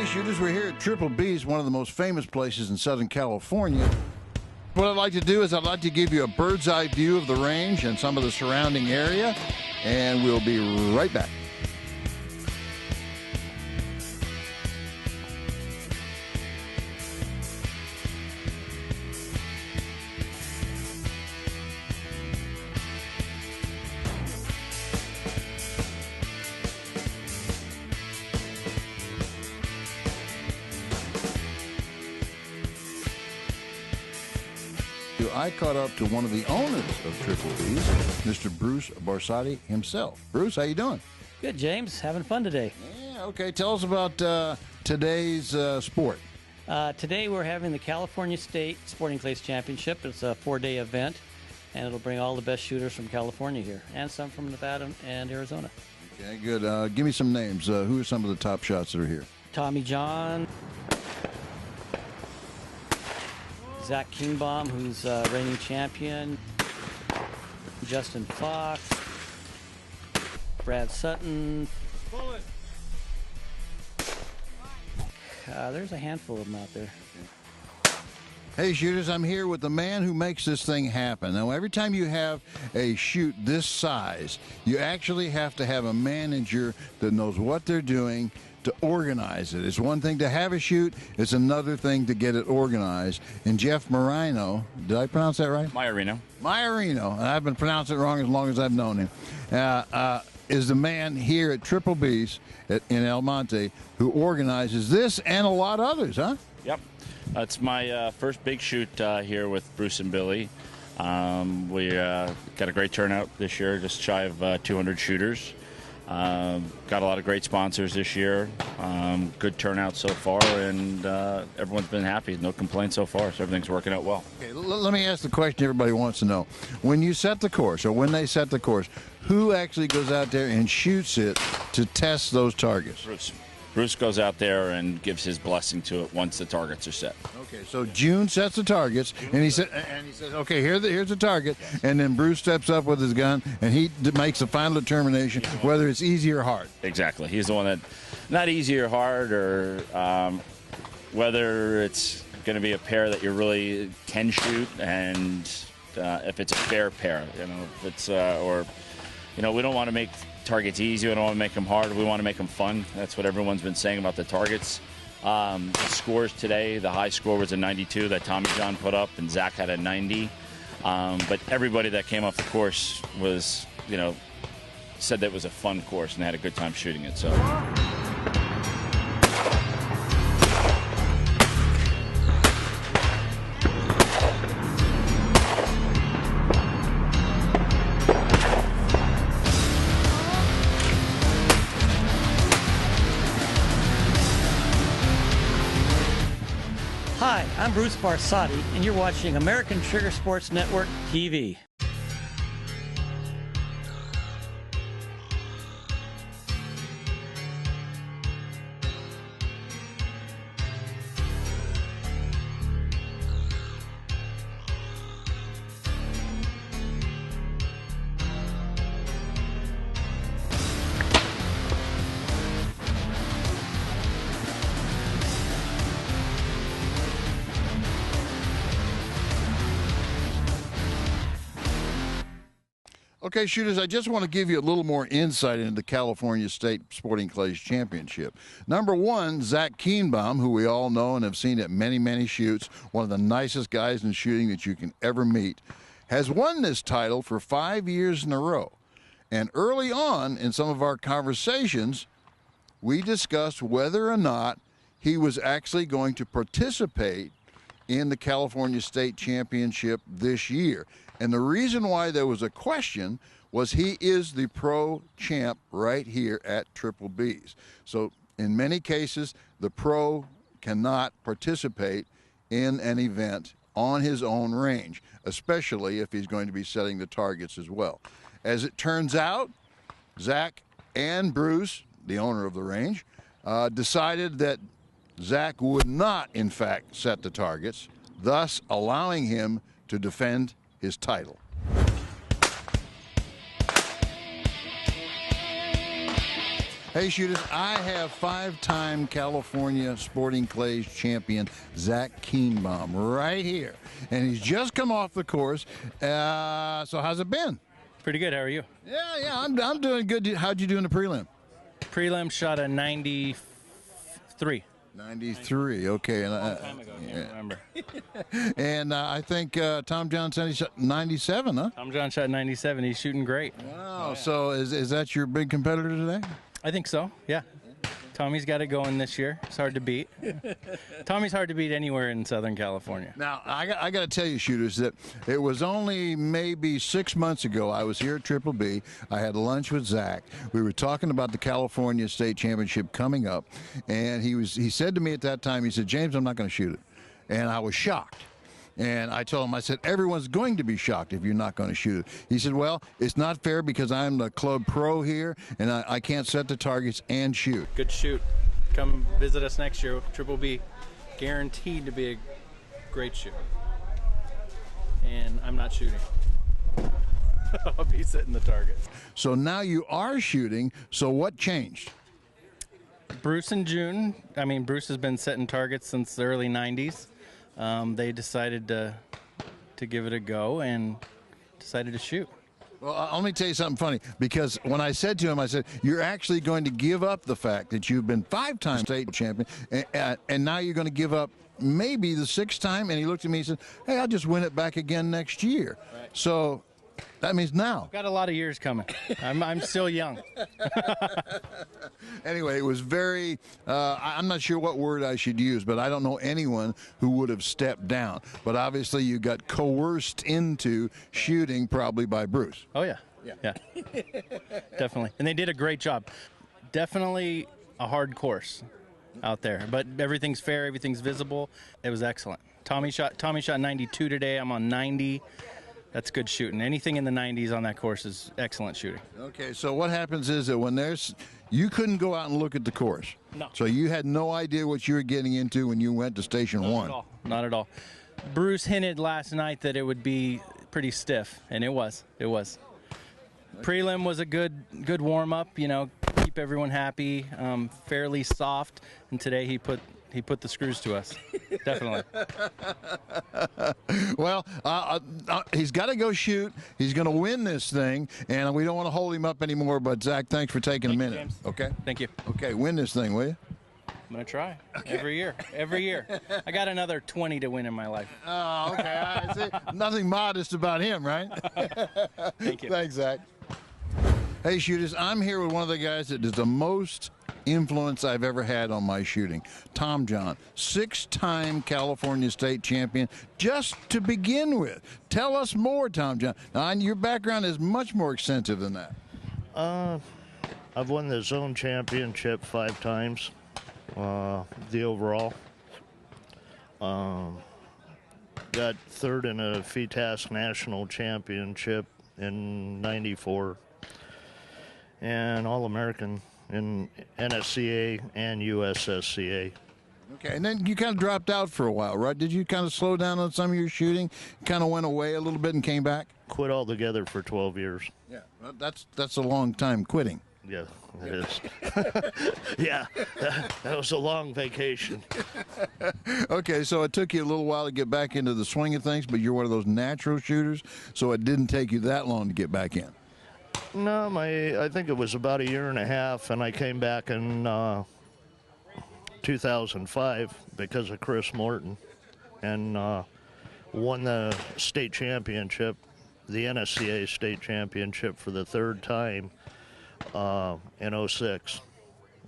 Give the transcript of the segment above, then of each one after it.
Hey shooters, we're here at Triple B's, one of the most famous places in Southern California. What I'd like to do is I'd like to give you a bird's eye view of the range and some of the surrounding area, and we'll be right back. I caught up to one of the owners of Triple B's, Mr. Bruce Barsotti himself. Bruce, how you doing? Good, James. Having fun today. Yeah, okay. Tell us about today's sport. Today we're having the California State Sporting Clays Championship. It's a 4-day event, and it'll bring all the best shooters from California here, and some from Nevada and Arizona. Okay, good. Give me some names. Who are some of the top shots that are here? Tommy John, Zac Keembaum, who's reigning champion, Justin Fox, Brad Sutton. There's a handful of them out there. Hey shooters, I'm here with the man who makes this thing happen. Now, every time you have a shoot this size, you actually have to have a manager that knows what they're doing to organize it. It's one thing to have a shoot, it's another thing to get it organized. And Jeff Marino, did I pronounce that right? Maiorino, and I've been pronouncing it wrong as long as I've known him, is the man here at Triple B's in El Monte who organizes this and a lot of others, huh? Yep. It's my first big shoot here with Bruce and Billy. We got a great turnout this year, just shy of 200 shooters. Got a lot of great sponsors this year. Good turnout so far, and everyone's been happy. No complaints so far, so everything's working out well. Okay, let me ask the question everybody wants to know. When you set the course, or when they set the course, who actually goes out there and shoots it to test those targets? Bruce goes out there and gives his blessing to it once the targets are set. Okay, so June sets the targets, and he says, "Okay, here's the target," and then Bruce steps up with his gun, and he makes a final determination whether it's easy or hard. Exactly. He's the one that, not easy or hard, or whether it's going to be a pair that you really can shoot, and if it's a fair pair, if it's we don't want to make targets easy. We don't want to make them hard. We want to make them fun. That's what everyone's been saying about the targets. The scores today, the high score was a 92 that Tommy John put up, and Zach had a 90. But everybody that came off the course was, said that it was a fun course and they had a good time shooting it. So. Hi, I'm Bruce Barsotti, and you're watching American Trigger Sports Network TV. Okay, shooters, I just want to give you a little more insight into the California State Sporting Clays Championship. Number one, Zac Keembaum, who we all know and have seen at many, many shoots, one of the nicest guys in shooting that you can ever meet, has won this title for 5 years in a row. And early on in some of our conversations, we discussed whether or not he was actually going to participate in the California State Championship this year. And the reason why there was a question was he is the pro champ right here at Triple B's. So in many cases, the pro cannot participate in an event on his own range, especially if he's going to be setting the targets as well. As it turns out, Zach and Bruce, the owner of the range, decided that Zach would not, in fact, set the targets, thus allowing him to defend his title. Hey, shooters, I have 5-time California Sporting Clays champion Zac Keembaum right here. And he's just come off the course. So how's it been? Pretty good. How are you? Yeah, I'm doing good. How'd you do in the prelim? Prelim shot a 93. 93, okay. And, Long time ago, can't remember. And I think Tom John said he shot 97, huh? Tom John shot 97. He's shooting great. Wow, yeah. So is that your big competitor today? I think so, yeah. Tommy's got it going this year. It's hard to beat. Tommy's hard to beat anywhere in Southern California. Now, I got to tell you, shooters, that it was only maybe 6 months ago. I was here at Triple B. I had lunch with Zac. We were talking about the California State Championship coming up, and he said to me at that time, he said, "James, I'm not going to shoot it." And I was shocked. And I told him, I said, everyone's going to be shocked if you're not going to shoot it. He said, well, it's not fair because I'm the club pro here, and I can't set the targets and shoot. Good shoot. Come visit us next year. Triple B, guaranteed to be a great shoot. And I'm not shooting. I'll be setting the targets. So now you are shooting, so what changed? Bruce and June, Bruce has been setting targets since the early 90s. They decided to give it a go and decided to shoot. Well, let me tell you something funny, because when I said to him, I said, you're actually going to give up the fact that you've been 5-time state champion, and now you're going to give up maybe the 6th time, and he looked at me and said, hey, I'll just win it back again next year. Right. So that means now. Got a lot of years coming. I'm still young. Anyway, it was very, I'm not sure what word I should use, but I don't know anyone who would have stepped down. But obviously you got coerced into shooting probably by Bruce. Oh, yeah. Yeah. Definitely. And they did a great job. Definitely a hard course out there. But everything's fair, everything's visible. It was excellent. Tommy shot 92 today. I'm on 90. That's good shooting. Anything in the 90s on that course is excellent shooting. Okay, so what happens is that when you couldn't go out and look at the course. No. So you had no idea what you were getting into when you went to Station 1. Not at all. Bruce hinted last night that it would be pretty stiff, and it was. Prelim was a good warm-up, keep everyone happy, fairly soft, and today he put the screws to us. Definitely. Well, he's got to go shoot. He's going to win this thing, and we don't want to hold him up anymore. But, Zac, thanks for taking a minute. James. Okay? Thank you. Okay, win this thing, will you? I'm going to try. Okay. Every year. I got another 20 to win in my life. Oh, okay. I see. Nothing modest about him, right? Thank you. Thanks, Zac. Hey, shooters, I'm here with one of the guys that is the most influence I've ever had on my shooting. Tom John, 6-time California State champion, just to begin with. Tell us more, Tom John. Now, your background is much more extensive than that. I've won the zone championship 5 times, the overall. Got 3rd in a FITASC national championship in '94, and All-American in NSCA and USSCA. Okay, and then you kind of dropped out for a while, right? Did you kind of slow down on some of your shooting? Kind of went away a little bit and came back? Quit altogether for 12 years. Yeah, well, that's a long time quitting. Yeah, it is. Yeah, that was a long vacation. Okay, so it took you a little while to get back into the swing of things, but you're one of those natural shooters, so it didn't take you that long to get back in. No, I think it was about 1.5 years, and I came back in 2005 because of Chris Morton, and won the state championship, the NSCA state championship for the 3rd time in '06.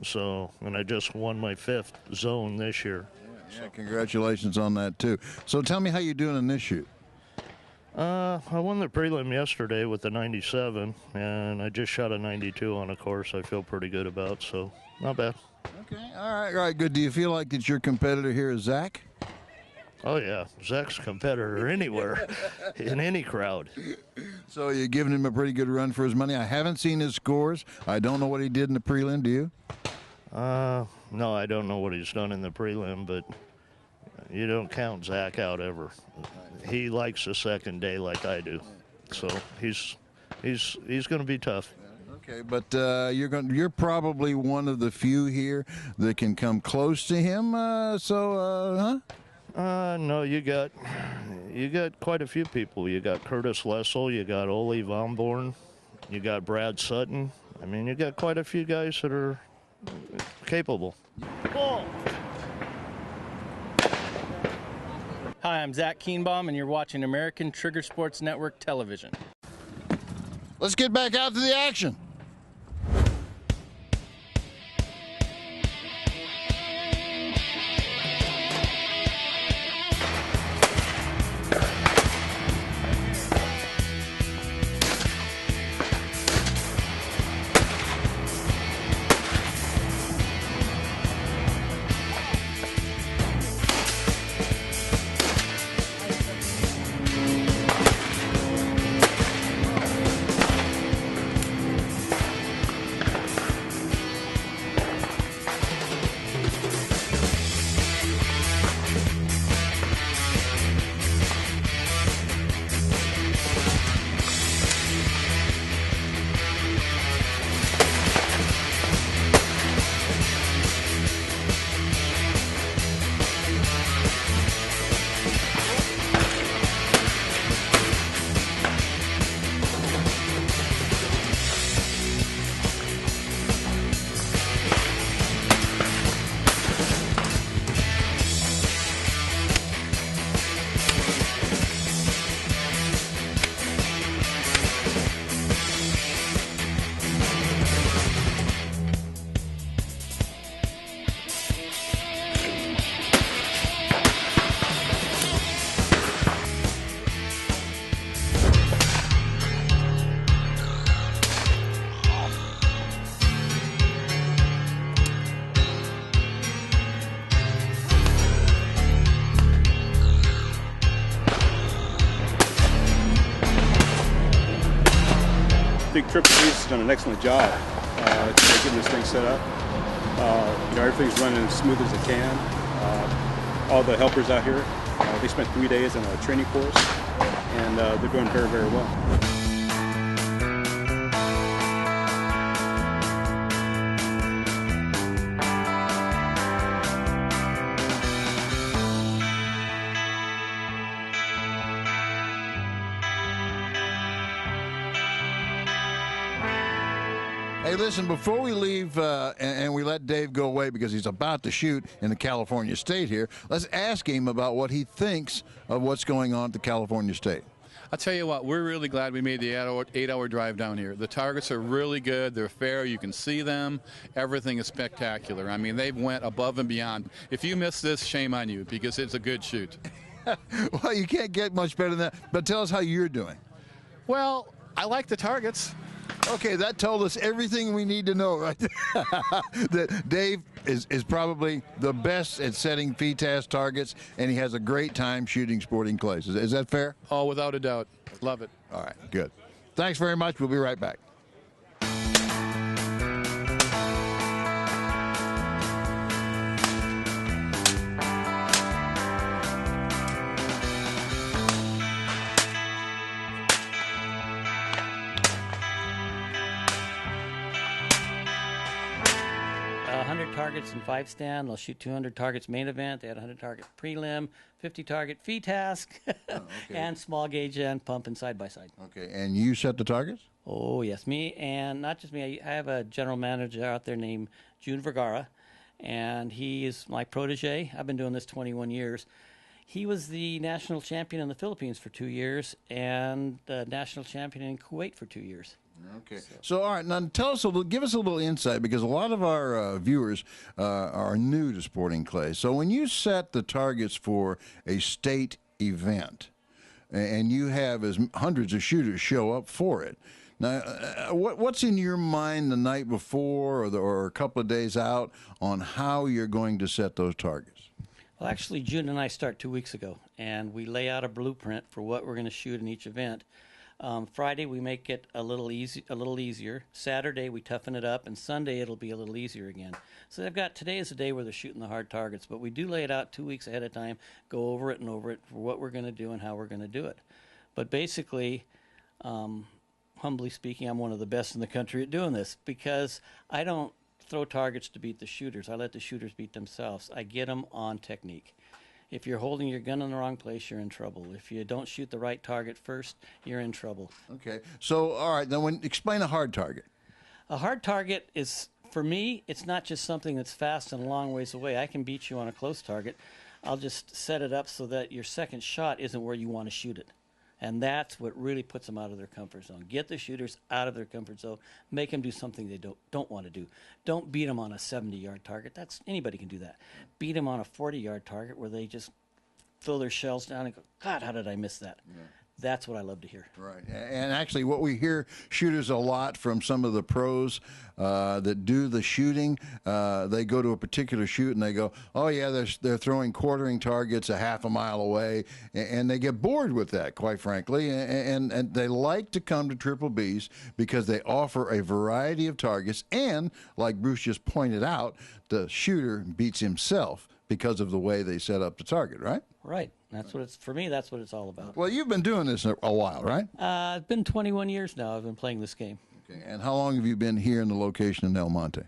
So, and I just won my 5th zone this year. Yeah, congratulations on that too. So tell me how you're doing in this shoot. I won the prelim yesterday with the 97, and I just shot a 92 on a course I feel pretty good about, so not bad. Okay, all right, good. Do you feel like that your competitor here is Zac? Oh, yeah. Zac's a competitor anywhere, in any crowd. So you're giving him a pretty good run for his money. I haven't seen his scores. I don't know what he did in the prelim. Do you? No, I don't know what he's done in the prelim, but you don't count Zac out ever. He likes the second day like I do. So he's going to be tough. Okay, but you're probably one of the few here that can come close to him. Huh? No, you got quite a few people. You got Curtis Lessel, you got Ole Von, you got Brad Sutton. I mean, you got quite a few guys that are capable. Hi, I'm Zac Keembaum, and you're watching American Trigger Sports Network Television. Let's get back out to the action. I think Triple B's has done an excellent job getting this thing set up. Everything's running as smooth as it can. All the helpers out here, they spent 3 days in a training course, and they're doing very, very well. Hey, listen, before we leave and we let Dave go away because he's about to shoot in the California State here, let's ask him about what he thinks of what's going on at the California State. I'll tell you what, we're really glad we made the 8-hour drive down here. The targets are really good. They're fair. You can see them. Everything is spectacular. I mean, they went above and beyond. If you miss this, shame on you because it's a good shoot. Well, you can't get much better than that. But tell us how you're doing. Well, I like the targets. Okay, that told us everything we need to know, right? That Dave is probably the best at setting FTAS targets, and he has a great time shooting sporting clays. Is that fair? Oh, without a doubt. Love it. All right, good. Thanks very much. We'll be right back. 100 targets in 5-stand. They'll shoot 200 targets main event. They had 100 target prelim, 50 target FTAS, and small gauge and pump and side by side. Okay, and you set the targets? Oh, yes. Me, and not just me. I have a general manager out there named June Vergara, and he is my protege. I've been doing this 21 years. He was the national champion in the Philippines for 2 years and the national champion in Kuwait for 2 years. Okay. So, all right, now tell us give us a little insight, because a lot of our viewers are new to sporting clay. So when you set the targets for a state event, and you have hundreds of shooters show up for it, now what's in your mind the night before or a couple of days out on how you're going to set those targets? Well, actually, June and I start 2 weeks ago, and we lay out a blueprint for what we're going to shoot in each event. Friday we make it a little easier. Saturday we toughen it up, and Sunday it'll be a little easier again. So they've got today is the day where they're shooting the hard targets, but we do lay it out 2 weeks ahead of time, go over it and over it for what we're going to do and how we're going to do it. But basically, humbly speaking, I'm one of the best in the country at doing this, because I don't throw targets to beat the shooters. I let the shooters beat themselves. I get them on technique. If you're holding your gun in the wrong place, you're in trouble. If you don't shoot the right target first, you're in trouble. Okay. So, all right, then explain a hard target. A hard target is, for me, it's not just something that's fast and a long ways away. I can beat you on a close target. I'll just set it up so that your second shot isn't where you want to shoot it. And that's what really puts them out of their comfort zone. Get the shooters out of their comfort zone. Make them do something they don't want to do. Don't beat them on a 70-yard target. Anybody can do that. Beat them on a 40-yard target where they just throw their shells down and go, God, how did I miss that? Yeah. That's what I love to hear. Right. And actually, what we hear shooters a lot from some of the pros that do the shooting, they go to a particular shoot and they go, oh, yeah, they're throwing quartering targets a half a mile away, and they get bored with that, quite frankly, and they like to come to Triple B's because they offer a variety of targets, and like Bruce just pointed out, the shooter beats himself because of the way they set up the target, right? Right. For me, that's what it's all about. Well, you've been doing this a while, right? It's been 21 years now I've been playing this game. Okay. And how long have you been here in the location in El Monte?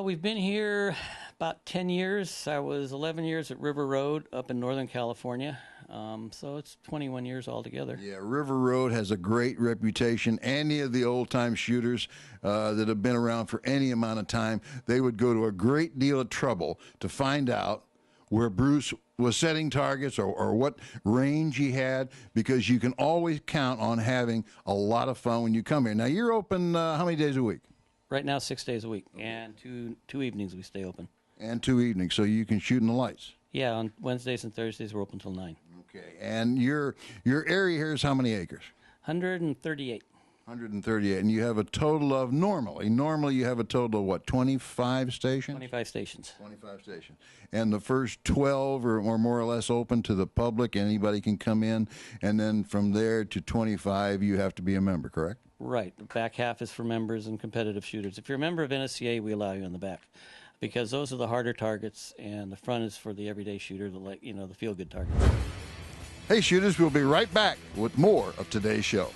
We've been here about 10 years. I was 11 years at River Road up in Northern California. So it's 21 years altogether. Yeah, River Road has a great reputation. Any of the old-time shooters that have been around for any amount of time, they would go to a great deal of trouble to find out where Bruce was setting targets or what range he had, because you can always count on having a lot of fun when you come here. Now, you're open how many days a week? Right now, 6 days a week, and two evenings we stay open. And 2 evenings, so you can shoot in the lights. Yeah, on Wednesdays and Thursdays we're open till 9. Okay, and your area here is how many acres? 138. 138, and you have a total of, normally you have a total of what, 25 stations? 25 stations. 25 stations. And the first 12 are more or less open to the public, anybody can come in, and then from there to 25 you have to be a member, correct? Right. The back half is for members and competitive shooters. If you're a member of NSCA, we allow you in the back, because those are the harder targets, and the front is for the everyday shooter, the feel-good targets. Hey, shooters, we'll be right back with more of today's show.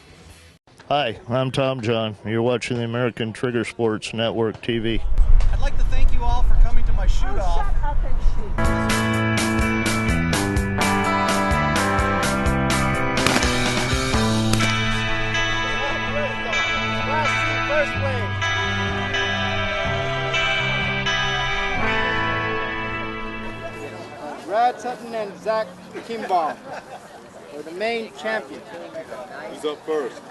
Hi, I'm Tom John. You're watching the American Trigger Sports Network TV. I'd like to thank you all for coming to my shoot-off. Shut up and shoot. First place. Brad Sutton and Zac Keembaum are the main champions. Who's up first?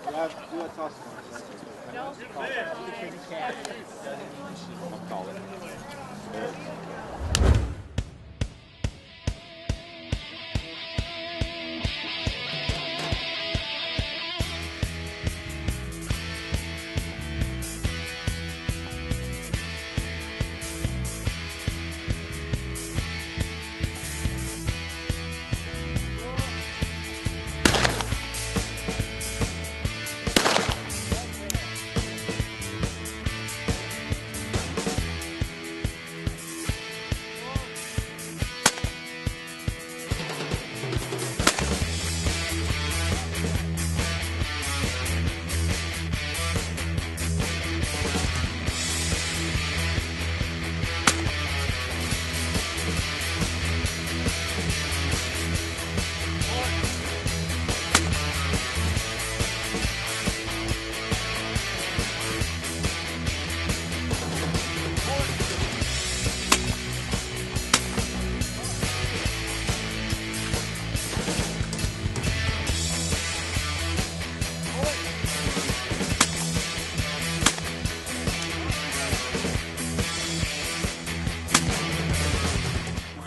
You have to do a toss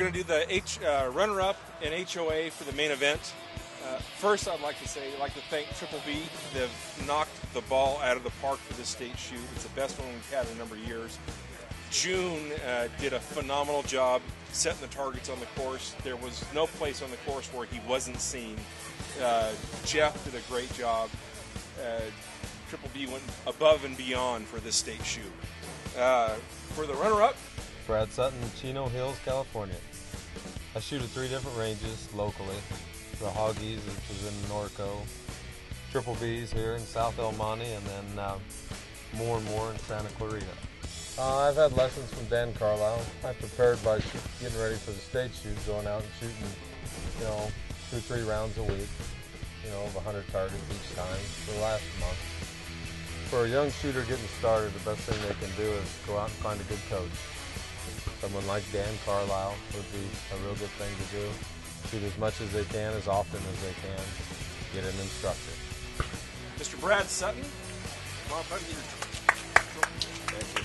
We're going to do the runner-up and HOA for the main event. First, I'd like to thank Triple B. They've knocked the ball out of the park for this state shoot. It's the best one we've had in a number of years. June did a phenomenal job setting the targets on the course. There was no place on the course where he wasn't seen. Jeff did a great job. Triple B went above and beyond for this state shoot. For the runner-up, Brad Sutton, Chino Hills, California. I shoot at 3 different ranges locally. The Hoggies, which is in Norco, Triple B's here in South El Monte, and then more and more in Santa Clarita. I've had lessons from Dan Carlisle. I prepared by getting ready for the state shoot, going out and shooting, 2 or 3 rounds a week, of 100 targets each time for the last month. For a young shooter getting started, the best thing they can do is go out and find a good coach. Someone like Dan Carlisle would be a real good thing to do. Shoot as much as they can, as often as they can. Get an instructor. Mr. Brad Sutton. Come on, buddy. Thank you.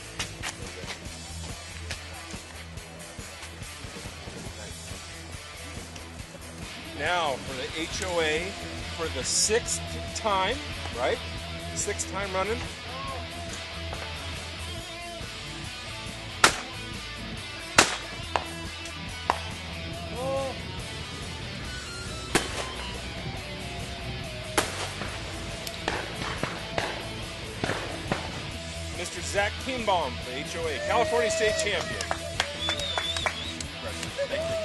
Now for the HOA for the 6th time, right? 6th time running. Mr. Zac Keembaum, the HOA California State Champion. Thank you.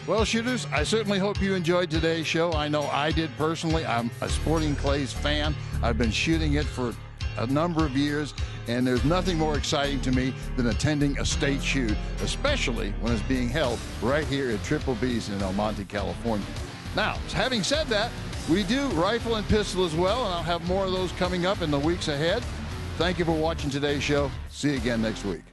Well, shooters, I certainly hope you enjoyed today's show. I know I did personally. I'm a Sporting Clays fan. I've been shooting it for a number of years, and there's nothing more exciting to me than attending a state shoot, especially when it's being held right here at Triple B's in El Monte, California. Now, having said that, we do rifle and pistol as well, and I'll have more of those coming up in the weeks ahead. Thank you for watching today's show. See you again next week.